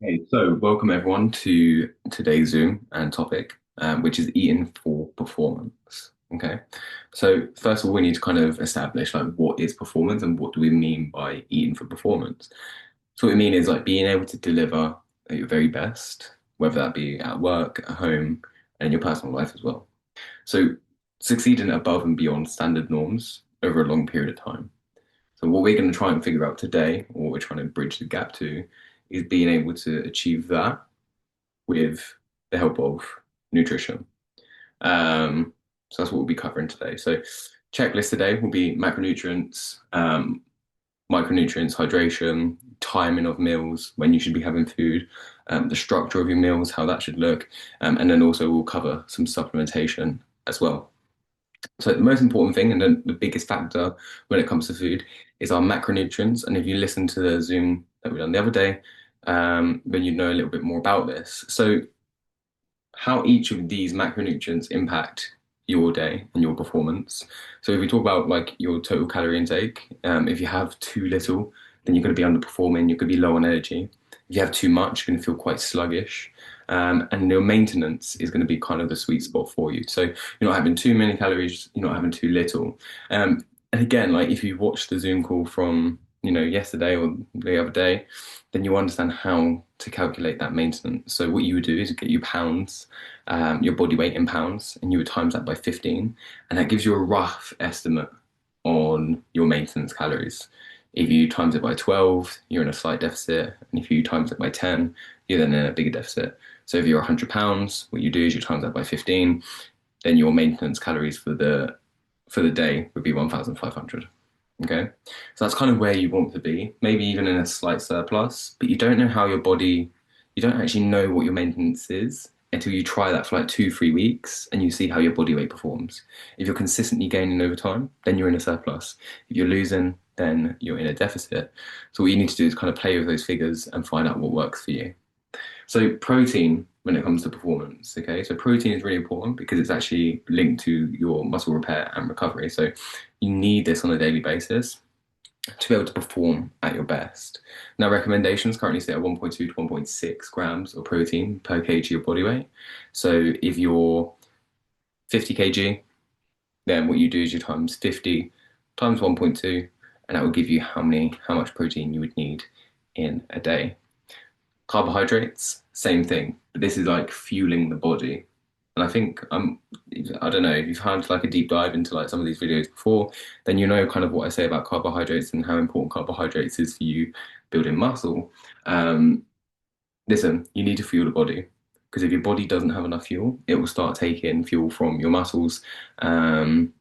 Hey, so welcome everyone to today's Zoom and topic, which is eating for performance. Okay, so first of all, we need to kind of establish like what is performance and what do we mean by eating for performance. So what we mean is like being able to deliver at your very best, whether that be at work, at home, and in your personal life as well. So succeeding above and beyond standard norms over a long period of time. So what we're going to try and figure out today, or what we're trying to bridge the gap to, is being able to achieve that with the help of nutrition. So that's what we'll be covering today. So checklist today will be macronutrients, micronutrients, hydration, timing of meals, when you should be having food, the structure of your meals, how that should look, and then also we'll cover some supplementation as well. So the most important thing and the biggest factor when it comes to food is our macronutrients. And if you listen to the Zoom that we done the other day, then you know a little bit more about this. So how each of these macronutrients impact your day and your performance. So if we talk about like your total calorie intake, if you have too little, then you're going to be underperforming. You're going to be low on energy. If you have too much, you're going to feel quite sluggish. And your maintenance is going to be kind of the sweet spot for you. So you're not having too many calories, you're not having too little. And again, like if you watch the Zoom call from, yesterday or the other day, then you understand how to calculate that maintenance. So what you would do is get you pounds, your body weight in pounds, and you would times that by 15, and that gives you a rough estimate on your maintenance calories. If you times it by 12, you're in a slight deficit, and if you times it by 10, you're then in a bigger deficit. So if you're 100 pounds, what you do is you times that by 15, then your maintenance calories for the day would be 1,500. Okay, so that's kind of where you want to be, maybe even in a slight surplus, but you don't know how your body, you don't actually know what your maintenance is until you try that for like 2, 3 weeks and you see how your body weight performs. If you're consistently gaining over time, then you're in a surplus. If you're losing, then you're in a deficit. So what you need to do is kind of play with those figures and find out what works for you. So protein when it comes to performance, okay? So protein is really important because it's actually linked to your muscle repair and recovery. So you need this on a daily basis to be able to perform at your best. Now, recommendations currently say at 1.2 to 1.6 grams of protein per kg of body weight. So if you're 50 kg, then what you do is you times 50 times 1.2, and that will give you how much protein you would need in a day. Carbohydrates, same thing, but this is like fueling the body. And I think I don't know if you've had like a deep dive into like some of these videos before, then you know kind of what I say about carbohydrates and how important carbohydrates is for you building muscle. Um, Listen, you need to fuel the body because if your body doesn't have enough fuel, it will start taking fuel from your muscles, um,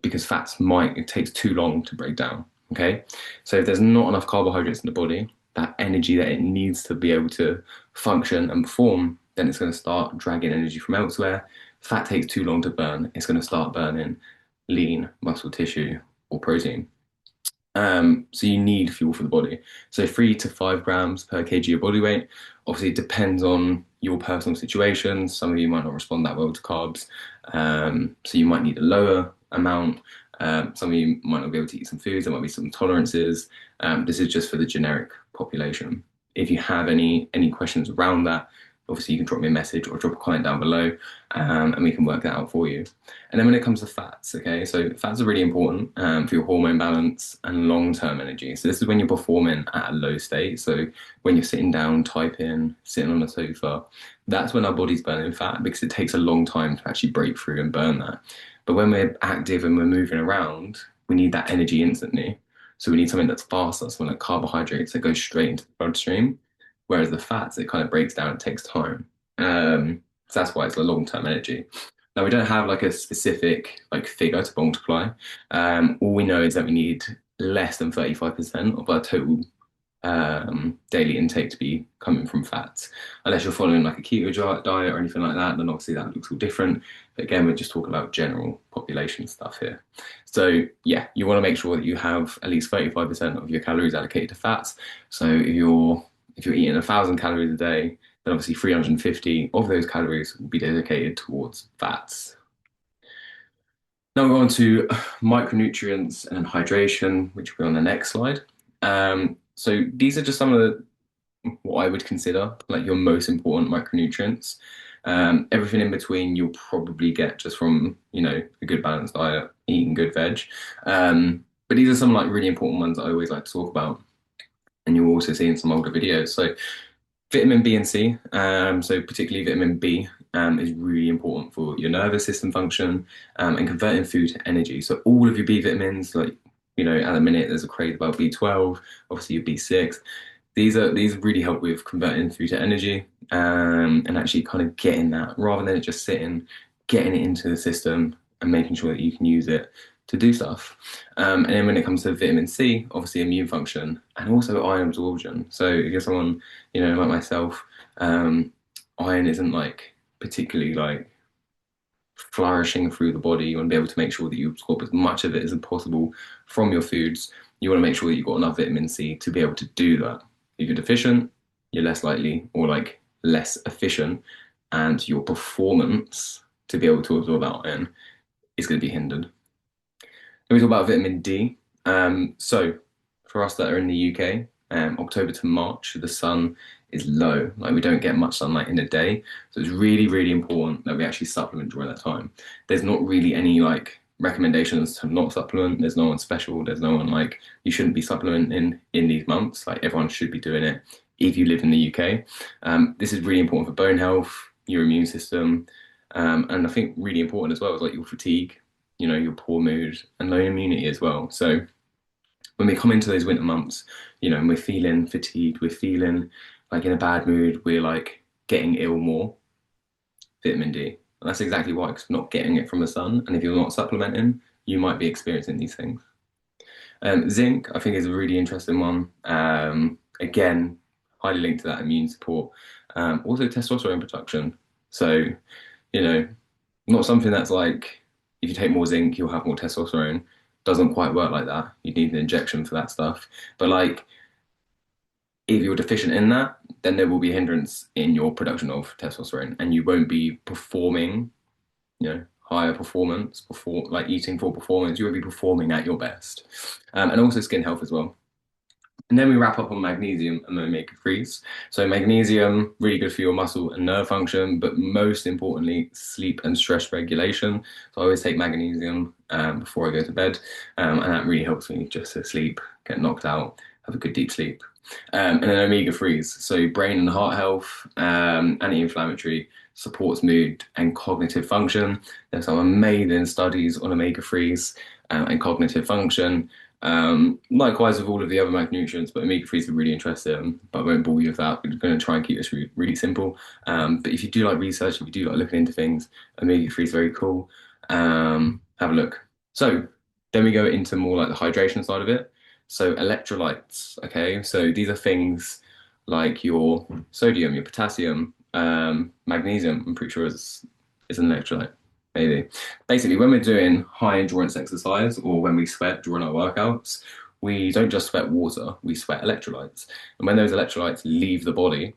because it takes too long to break down. Okay, so if there's not enough carbohydrates in the body, that energy that it needs to be able to function and perform, then it's going to start dragging energy from elsewhere. Fat takes too long to burn, it's going to start burning lean muscle tissue or protein. So you need fuel for the body. So 3 to 5 grams per kg of body weight. Obviously, it depends on your personal situation. Some of you might not respond that well to carbs, so you might need a lower amount. Some of you might not be able to eat some foods. There might be some tolerances. This is just for the generic population. If you have any questions around that, obviously you can drop me a message or drop a comment down below, and we can work that out for you. And then when it comes to fats, okay, so fats are really important for your hormone balance and long-term energy. So this is when you're performing at a low state. So when you're sitting down, typing, sitting on a sofa, that's when our body's burning fat because it takes a long time to actually break through and burn that. But when we're active and we're moving around, we need that energy instantly. So we need something that's faster, something like carbohydrates that go straight into the bloodstream. Whereas the fats, it kind of breaks down, it takes time. So that's why it's a long-term energy. Now we don't have like a specific like figure to multiply. All we know is that we need less than 35% of our total daily intake to be coming from fats. Unless you're following like a keto diet or anything like that, then obviously that looks all different. But again, we're just talking about general population stuff here. So yeah, you want to make sure that you have at least 35% of your calories allocated to fats. So if you're eating 1,000 calories a day, then obviously 350 of those calories will be dedicated towards fats. Now we're on to micronutrients and hydration, which will be on the next slide. So these are just some of what I would consider like your most important micronutrients. Everything in between you'll probably get just from, a good balanced diet, eating good veg. But these are some like really important ones that I always like to talk about, and you'll also see in some older videos. So vitamin B and C, so particularly vitamin B, is really important for your nervous system function, and converting food to energy. So all of your B vitamins, like, at the minute there's a craze about B12, obviously your B6. These really help with converting food to energy, and actually kind of getting that rather than it just sitting, getting it into the system and making sure that you can use it to do stuff. And then when it comes to vitamin C, obviously immune function and also iron absorption. So if you're someone, like myself, iron isn't like particularly like flourishing through the body. You want to be able to make sure that you absorb as much of it as possible from your foods. You want to make sure that you've got enough vitamin C to be able to do that. If you're deficient, you're less likely or like less efficient, and your performance to be able to absorb that iron is going to be hindered. Then we talk about vitamin D. So for us that are in the UK, October to March, the sun is low. Like we don't get much sunlight in a day. So it's really, really important that we actually supplement during that time. There's not really any like recommendations to not supplement. There's no one special. There's no one like you shouldn't be supplementing in these months. Like everyone should be doing it if you live in the UK. This is really important for bone health, your immune system, and I think really important as well is like your fatigue, your poor mood and low immunity as well. So when we come into those winter months, and we're feeling fatigued, we're feeling like in a bad mood, we're like getting ill more, vitamin D. And that's exactly why, because we're not getting it from the sun. And if you're not supplementing, you might be experiencing these things. Zinc, I think, is a really interesting one. Again, highly linked to that immune support. Also, testosterone production. So, you know, not something that's like if you take more zinc, you'll have more testosterone. Doesn't quite work like that. You need an injection for that stuff. But like, if you're deficient in that, then there will be a hindrance in your production of testosterone, and you won't be performing, higher performance, before like eating for performance. You won't be performing at your best, and also skin health as well. And then we wrap up on magnesium and omega-3s. So magnesium, really good for your muscle and nerve function, but most importantly, sleep and stress regulation. So I always take magnesium before I go to bed, and that really helps me just to sleep, get knocked out, have a good deep sleep. And then omega-3s, so brain and heart health, anti-inflammatory, supports mood and cognitive function. There's some amazing studies on omega-3s and cognitive function. Likewise with all of the other macronutrients, but omega-3s are really interesting, but I won't bore you with that. We're going to try and keep this really simple. But if you do like research, if you do like looking into things, omega-3 is very cool. Have a look. So then we go into more like the hydration side of it. So electrolytes, okay? So these are things like your sodium, your potassium, magnesium, I'm pretty sure is an electrolyte maybe. Basically, when we're doing high endurance exercise or when we sweat during our workouts, we don't just sweat water, we sweat electrolytes. And when those electrolytes leave the body,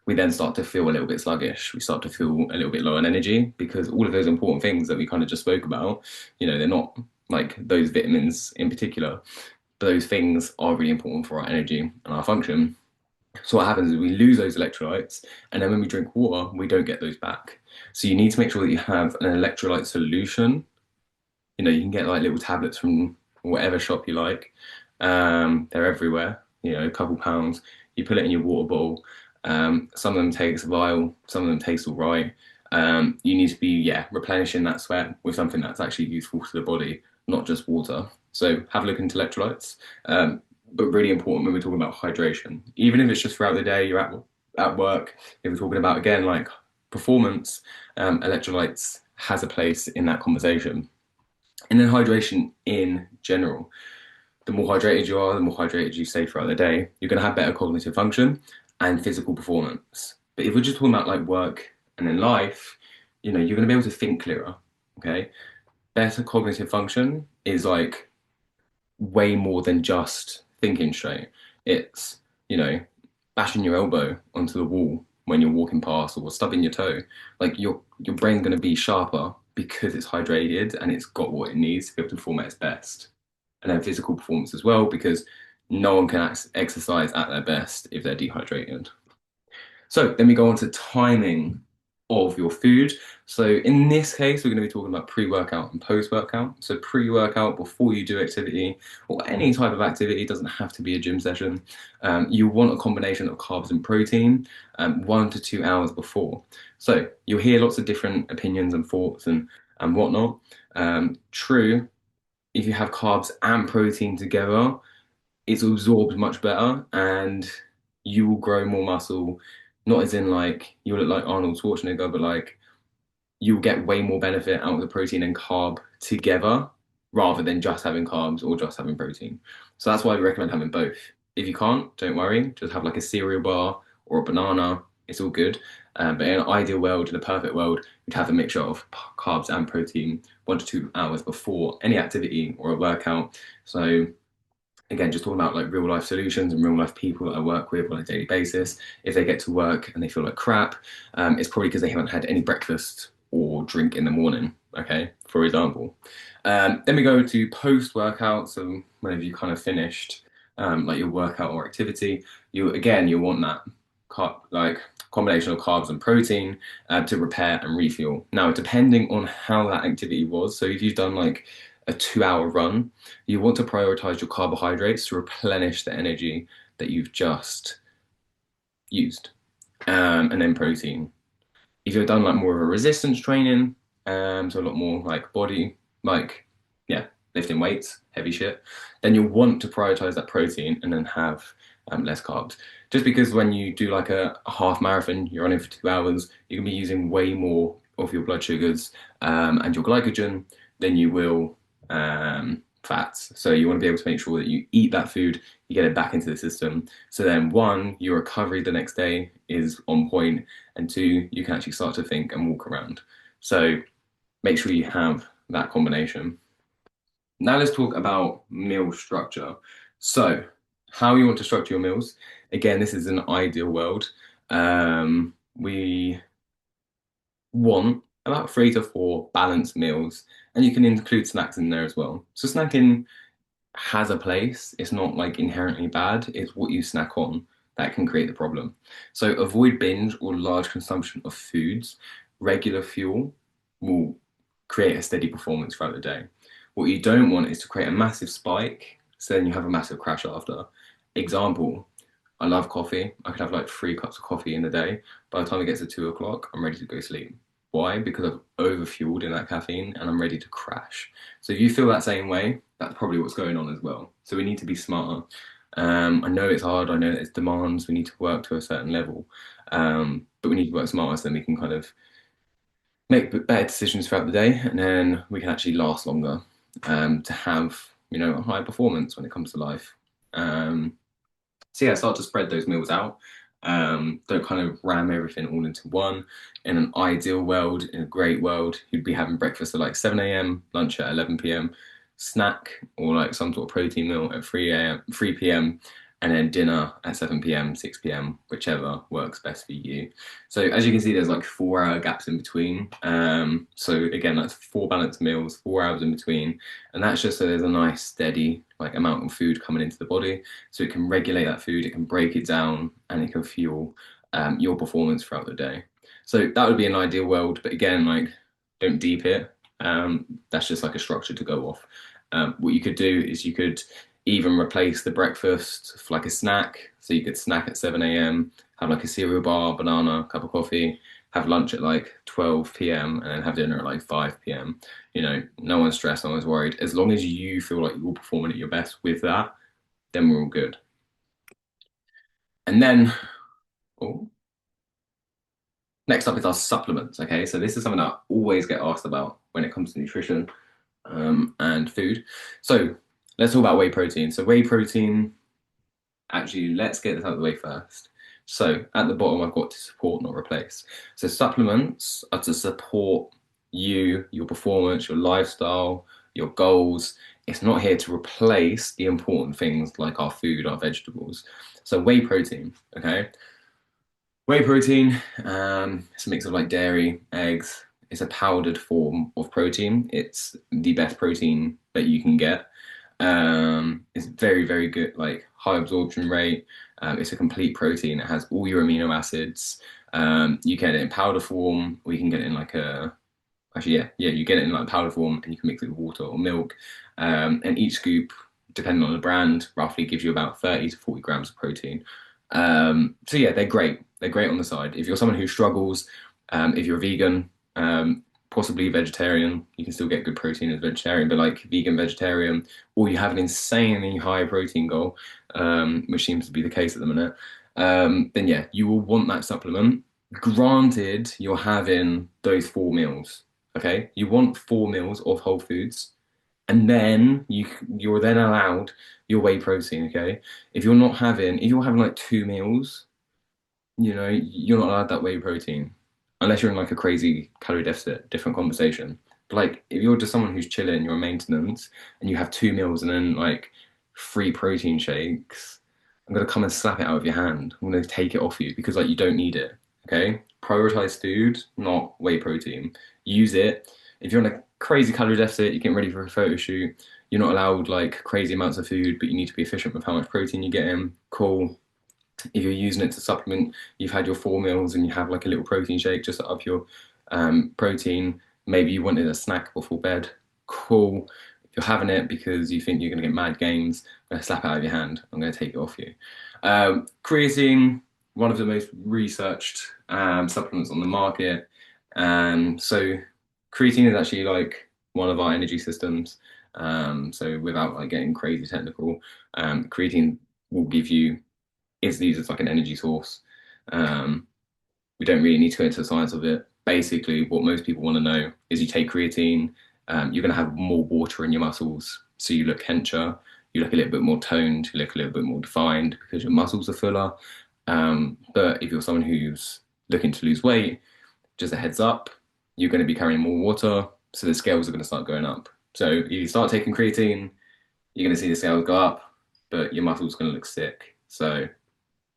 we then start to feel a little bit sluggish. We start to feel a little bit low on energy because all of those important things that we kind of just spoke about, they're not like those vitamins in particular, but those things are really important for our energy and our function. So what happens is we lose those electrolytes, and then when we drink water, we don't get those back. So you need to make sure that you have an electrolyte solution. You can get like little tablets from whatever shop you like. They're everywhere, a couple pounds. You put it in your water bottle. Some of them taste vile, some of them taste all right. You need to be, replenishing that sweat with something that's actually useful to the body, not just water. So have a look into electrolytes. But really important when we're talking about hydration. Even if it's just throughout the day, you're at work, if we're talking about, again, like performance, electrolytes has a place in that conversation. And then hydration in general. The more hydrated you are, the more hydrated you stay throughout the day, you're going to have better cognitive function and physical performance. But if we're just talking about like work and in life, you're going to be able to think clearer, okay? Better cognitive function is like way more than just thinking straight. It's, bashing your elbow onto the wall when you're walking past or stubbing your toe. Like your brain's going to be sharper because it's hydrated and it's got what it needs to be able to perform at its best. And then physical performance as well, because No one can exercise at their best if they're dehydrated. So then we go on to timing of your food. So in this case, we're going to be talking about pre-workout and post-workout. So pre-workout before you do activity or any type of activity, it doesn't have to be a gym session. You want a combination of carbs and protein 1 to 2 hours before. So you'll hear lots of different opinions and thoughts and whatnot. True, if you have carbs and protein together, it's absorbed much better and you will grow more muscle. Not as in like you'll look like Arnold Schwarzenegger, but like you'll get way more benefit out of the protein and carb together rather than just having carbs or just having protein. So that's why we recommend having both. If you can't, don't worry, just have like a cereal bar or a banana. It's all good. But in an ideal world, in a perfect world, you'd have a mixture of carbs and protein 1 to 2 hours before any activity or a workout. So again, just talking about like real life solutions and real life people that I work with on a daily basis. If they get to work and they feel like crap, it's probably because they haven't had any breakfast or drink in the morning. Okay, for example. Then we go to post workout. So whenever you kind of finished like your workout or activity, you want that like combination of carbs and protein to repair and refuel. Now, depending on how that activity was, so if you've done like a 2 hour run, you want to prioritize your carbohydrates to replenish the energy that you've just used, and then protein. If you've done like more of a resistance training, so a lot more like body, like yeah, lifting weights, heavy shit, then you'll want to prioritize that protein and then have less carbs. Just because when you do like a half marathon, you're running for 2 hours, you're gonna be using way more of your blood sugars and your glycogen than you will fats. So you want to be able to make sure that you eat that food, you get it back into the system. So then, one, your recovery the next day is on point, and two, you can actually start to think and walk around. So make sure you have that combination. Now let's talk about meal structure. So how you want to structure your meals. Again, this is an ideal world. We want about 3 to 4 balanced meals, and you can include snacks in there as well. So snacking has a place. It's not like inherently bad. It's what you snack on that can create the problem. So avoid binge or large consumption of foods. Regular fuel will create a steady performance throughout the day. What you don't want is to create a massive spike, so then you have a massive crash after. Example, I love coffee. I could have like 3 cups of coffee in a day. By the time it gets to 2 o'clock, I'm ready to go sleep. Why? Because I've overfueled in that caffeine and I'm ready to crash. So if you feel that same way, that's probably what's going on as well. So we need to be smarter. I know it's hard. I know it's demands. We need to work to a certain level, but we need to work smarter so then we can kind of make better decisions throughout the day, and then we can actually last longer to have a high performance when it comes to life. Um, so yeah, start to spread those meals out. Don't kind of ram everything all into one. In an ideal world, in a great world, you'd be having breakfast at like 7 a.m., lunch at 11 p.m., snack or like some sort of protein meal at 3 a.m., 3 p.m., and then dinner at 7 p.m., 6 p.m., whichever works best for you. So as you can see, there's like 4 hour gaps in between. So again, that's 4 balanced meals, 4 hours in between. And that's just so there's a nice steady like amount of food coming into the body. So it can regulate that food, it can break it down, and it can fuel your performance throughout the day. So that would be an ideal world, but again, like don't deep it. That's just like a structure to go off. What you could do is you could even replace the breakfast for like a snack. So you could snack at 7 a.m., have like a cereal bar, banana, cup of coffee, have lunch at like 12 p.m., and then have dinner at like 5 p.m. No one's stressed, no one's worried. As long as you feel like you're performing at your best with that, then we're all good. And then, oh, next up is our supplements. Okay, so this is something that I always get asked about when it comes to nutrition and food. So let's talk about whey protein. So whey protein, actually, let's get this out of the way first. So at the bottom, I've got to support, not replace. So supplements are to support you, your performance, your lifestyle, your goals. It's not here to replace the important things like our food, our vegetables. So whey protein, okay? Whey protein, it's a mix of like dairy, eggs. It's a powdered form of protein. It's the best protein that you can get. It's very, very good, like high absorption rate. It's a complete protein. It has all your amino acids. You get it in powder form, or you can get it in like a actually, yeah, you get it in like powder form, and you can mix it with water or milk. And each scoop, depending on the brand, roughly gives you about 30 to 40 grams of protein. So yeah, they're great. They're great on the side. If you're someone who struggles, if you're a vegan, possibly vegetarian, you can still get good protein as a vegetarian, but like vegan, vegetarian, or you have an insanely high protein goal, which seems to be the case at the minute, then yeah, you will want that supplement. Granted, you're having those 4 meals. Okay, you want 4 meals of whole foods, and then you're then allowed your whey protein. Okay, if you're having like 2 meals, you're not allowed that whey protein unless you're in like a crazy calorie deficit. Different conversation. But like if you're just someone who's chilling, you're on maintenance, and you have 2 meals and then like 3 protein shakes, I'm gonna come and slap it out of your hand. I'm gonna take it off you because like you don't need it. Okay, prioritize food, not whey protein. Use it if you're in a crazy calorie deficit. You're getting ready for a photo shoot. You're not allowed like crazy amounts of food, but you need to be efficient with how much protein you get in. Cool. If you're using it to supplement, you've had your 4 meals and you have like a little protein shake just to up your protein. Maybe you wanted a snack before bed. Cool. If you're having it because you think you're going to get mad gains, I'm going to slap it out of your hand. I'm going to take it off you. Creatine, one of the most researched supplements on the market. So creatine is actually like one of our energy systems. So without like getting crazy technical, creatine will give you is used as like an energy source. Um, we don't really need to go into the science of it. Basically, what most people want to know is you take creatine, you're going to have more water in your muscles, so you look hencher, you look a little bit more toned, you look a little bit more defined because your muscles are fuller. But if you're someone who's looking to lose weight, just a heads up, you're going to be carrying more water, so the scales are going to start going up. So if you start taking creatine, you're going to see the scales go up, but your muscles going to look sick. So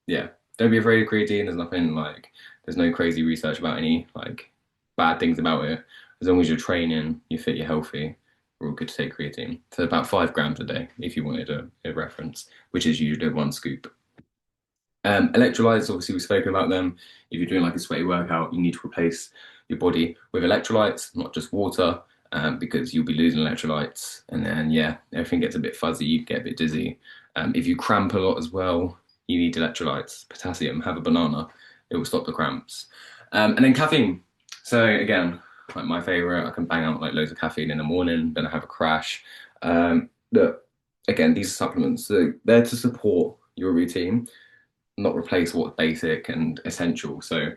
yeah, don't be afraid of creatine. There's no crazy research about any like bad things about it. As long as you're training, you're fit, you're healthy, we're all good to take creatine. So about 5 grams a day, if you wanted a reference, which is usually 1 scoop. Electrolytes, obviously, we've spoken about them. If you're doing like a sweaty workout, you need to replace your body with electrolytes, not just water, because you'll be losing electrolytes. And then, yeah, everything gets a bit fuzzy, you get a bit dizzy. If you cramp a lot as well, you need electrolytes, potassium, have a banana, it will stop the cramps. And then caffeine. So, again, like my favorite, I can bang out like loads of caffeine in the morning, then I have a crash. Look, again, these are supplements, so they're to support your routine, not replace what's basic and essential. So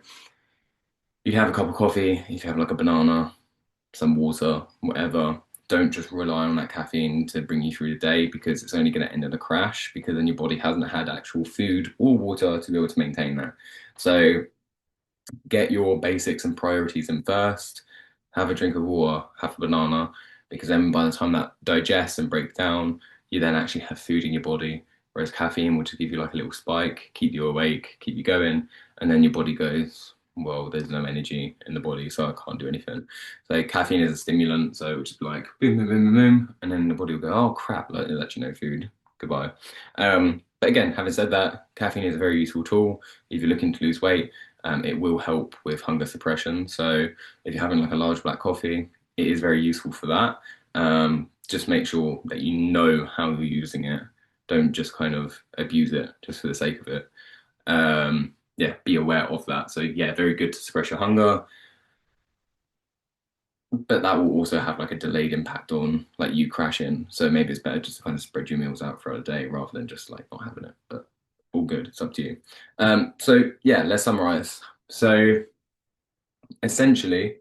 you can have a cup of coffee, you can have like a banana, some water, whatever. Don't just rely on that caffeine to bring you through the day because it's only going to end in a crash because then your body hasn't had actual food or water to be able to maintain that. So get your basics and priorities in first. Have a drink of water, have a banana, because then by the time that digests and breaks down, you then actually have food in your body. Whereas caffeine will just give you like a little spike, keep you awake, keep you going, and then your body goes, well, there's no energy in the body, so I can't do anything. So caffeine is a stimulant, so it would just be like boom, boom, boom, boom, boom, and then the body will go, oh crap, like, there's actually no food. Goodbye. But again, having said that, caffeine is a very useful tool if you're looking to lose weight. It will help with hunger suppression. So if you're having like a large black coffee, it is very useful for that. Just make sure that you know how you're using it. Don't just kind of abuse it just for the sake of it. Yeah, be aware of that. So yeah, very good to suppress your hunger, but that will also have like a delayed impact on like you crashing. So maybe it's better just to kind of spread your meals out throughout the day rather than just like not having it. But all good, it's up to you. So yeah, let's summarize. So essentially,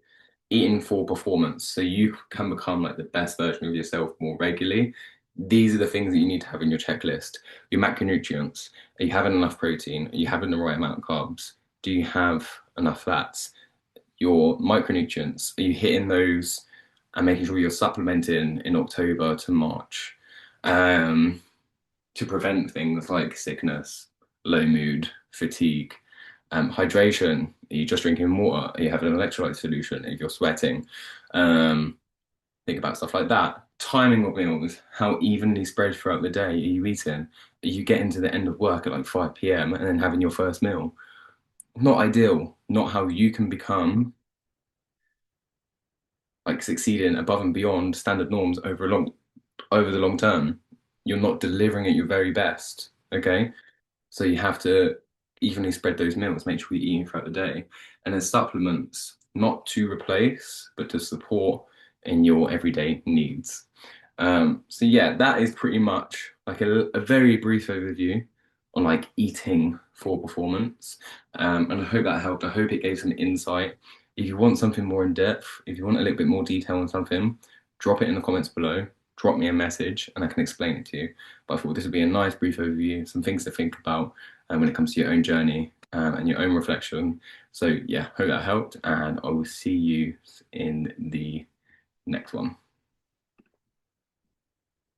eating for performance, so you can become like the best version of yourself more regularly. These are the things that you need to have in your checklist. Your macronutrients. Are you having enough protein? Are you having the right amount of carbs? Do you have enough fats? Your micronutrients, are you hitting those and making sure you're supplementing in October to March um, to prevent things like sickness, low mood, fatigue, hydration? Are you just drinking water? Are you having an electrolyte solution if you're sweating? Think about stuff like that. timing of meals, how evenly spread throughout the day are you eating? Are you getting to the end of work at like 5 p.m. and then having your first meal? Not ideal, not how you can become like succeeding above and beyond standard norms over the long term. You're not delivering at your very best. Okay. So you have to evenly spread those meals, make sure you're eating throughout the day. And then supplements, not to replace, but to support in your everyday needs. So yeah, that is pretty much like a very brief overview on like eating for performance. And I hope that helped. I hope it gave some insight. If you want something more in depth, if you want a little bit more detail on something, drop it in the comments below. Drop me a message and I can explain it to you. But I thought this would be a nice brief overview, some things to think about when it comes to your own journey and your own reflection. So yeah, hope that helped, and I will see you in the next one.